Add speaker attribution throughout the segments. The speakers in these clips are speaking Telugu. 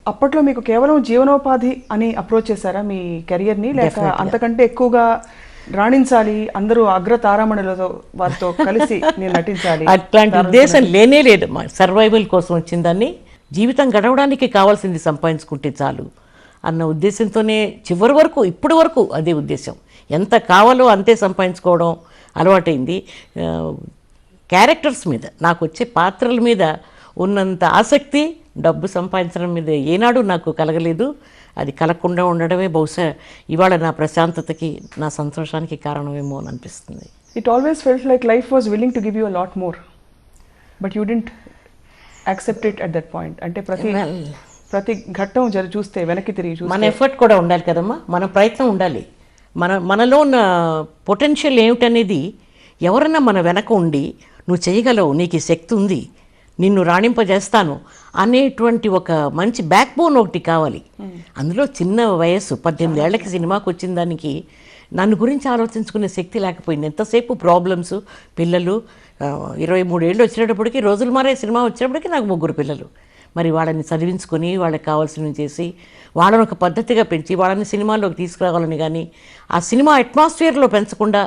Speaker 1: అప్పట్లో మీకు కేవలం జీవనోపాధి అని అప్రోచ్ చేశారా మీ కెరియర్ని, లేక అంతకంటే ఎక్కువగా రాణించాలి, అందరూ అగ్ర తారామణులతో వారితో కలిసి నేను నటించాలి
Speaker 2: అట్లాంటి ఉద్దేశం లేనే లేదు. మా సర్వైవల్ కోసం వచ్చిందాన్ని, జీవితం గడవడానికి కావాల్సింది సంపాదించుకుంటే చాలు అన్న ఉద్దేశంతోనే చివరి వరకు ఇప్పటి వరకు అదే ఉద్దేశం. ఎంత కావాలో అంతే సంపాదించుకోవడం అలవాటైంది. క్యారెక్టర్స్ మీద, నాకు వచ్చే పాత్రల మీద ఉన్నంత ఆసక్తి డబ్బు సంపాదించడం మీద ఏనాడు నాకు కలగలేదు. అది కలగకుండా ఉండడమే బహుశా ఇవాళ నా ప్రశాంతతకి, నా సంతోషానికి కారణమేమో అని అనిపిస్తుంది.
Speaker 1: It always felt like life was willing to give you a lot more, but you didn't accept it at that point. అంటే ప్రతి ఘట్టం చూస్తే వెనక్కి తిరిగి చూస్తే
Speaker 2: మన ఎఫర్ట్ కూడా ఉండాలి కదమ్మా, మన ప్రయత్నం ఉండాలి. మనలో ఉన్న పొటెన్షియల్ ఏమిటనేది ఎవరన్నా మన వెనక ఉండి నువ్వు చేయగలవు, నీకు ఈ శక్తి ఉంది, నిన్ను రాణింపజేస్తాను అనేటువంటి ఒక మంచి బ్యాక్ బోన్ ఒకటి కావాలి. అందులో చిన్న వయస్సు 18 ఏళ్లకి సినిమాకి వచ్చిన దానికి నన్ను గురించి ఆలోచించుకునే శక్తి లేకపోయింది. ఎంతసేపు ప్రాబ్లమ్స్, పిల్లలు. 23 ఏళ్ళు వచ్చినప్పటికీ, రోజులు మారే సినిమా వచ్చేటప్పటికి నాకు 3 పిల్లలు. మరి వాళ్ళని చదివించుకొని, వాళ్ళకి కావాల్సినవి చేసి, వాళ్ళని ఒక పద్ధతిగా పెంచి వాళ్ళని సినిమాల్లోకి తీసుకురావాలని, కానీ ఆ సినిమా అట్మాస్ఫియర్లో పెంచకుండా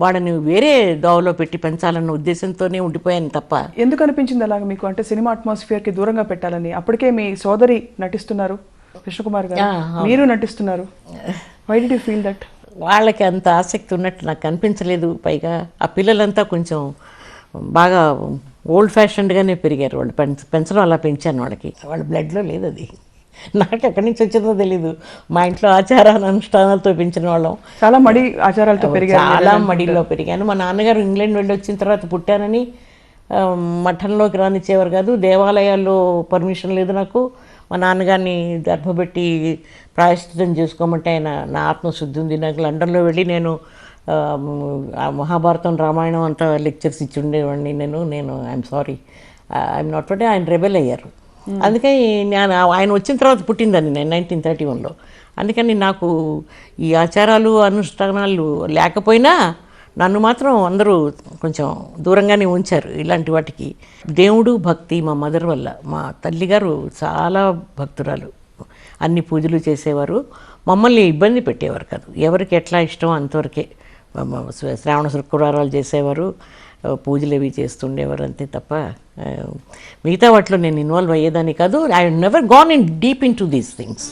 Speaker 2: వాళ్ళని వేరే దోవలో పెట్టి పెంచాలన్న ఉద్దేశంతోనే ఉండిపోయాను తప్ప.
Speaker 1: ఎందుకు అనిపించింది అలాగ మీకు? అంటే సినిమా అట్మాస్ఫియర్కి దూరంగా పెట్టాలని. అప్పటికే మీ సోదరి నటిస్తున్నారు, కృష్ణకుమార్ గారు, మీరు నటిస్తున్నారు. Why did you feel that?
Speaker 2: వాళ్ళకి అంత ఆసక్తి ఉన్నట్టు నాకు అనిపించలేదు. పైగా ఆ పిల్లలంతా కొంచెం బాగా ఓల్డ్ ఫ్యాషన్డ్గానే పెరిగారు. వాళ్ళు పెంచడం అలా పెంచాను వాళ్ళకి. వాళ్ళ బ్లడ్లో లేదు అది. నాకు ఎక్కడి నుంచి వచ్చిందో తెలీదు. మా ఇంట్లో ఆచారాలు అనుష్ఠానాలతో పెంచిన వాళ్ళం.
Speaker 1: చాలా మడి ఆచారాలతో పెరిగాను,
Speaker 2: చాలా మడిలో పెరిగాను. మా నాన్నగారు ఇంగ్లాండ్ వెళ్ళి వచ్చిన తర్వాత పుట్టానని మఠంలోకి రానిచ్చేవారు కాదు, దేవాలయాల్లో పర్మిషన్ లేదు నాకు. మా నాన్నగారిని గర్భపెట్టి ప్రాయశ్చితం చేసుకోమంటే ఆయన, నా ఆత్మశుద్ధి ఉంది నాకు. లండన్లో వెళ్ళి నేను మహాభారతం, రామాయణం అంతా లెక్చర్స్ ఇచ్చి ఉండేవాడిని. నేను ఐఎమ్ సారీ, ఐఎమ్ నాట్ అంటే ఆయన రెబెల్ అయ్యారు. అందుకని నేను ఆయన వచ్చిన తర్వాత పుట్టిందని నేను 1931లో. అందుకని నాకు ఈ ఆచారాలు అనుష్ఠానాలు లేకపోయినా నన్ను మాత్రం అందరూ కొంచెం దూరంగానే ఉంచారు ఇలాంటి వాటికి. దేవుడు, భక్తి మా మదర్ వల్ల. మా తల్లిగారు చాలా భక్తురాలు, అన్ని పూజలు చేసేవారు, మమ్మల్ని ఇబ్బంది పెట్టేవారు కాదు. ఎవరికి ఎట్లా ఇష్టం అంతవరకే. శ్రావణ శుక్రవారాలు చేసేవారు, పూజలు అవి చేస్తుండేవారు, అంతే తప్ప మిగతా వాటిలో నేను ఇన్వాల్వ్ అయ్యేదాన్ని కాదు. I never gone in deep in to these things.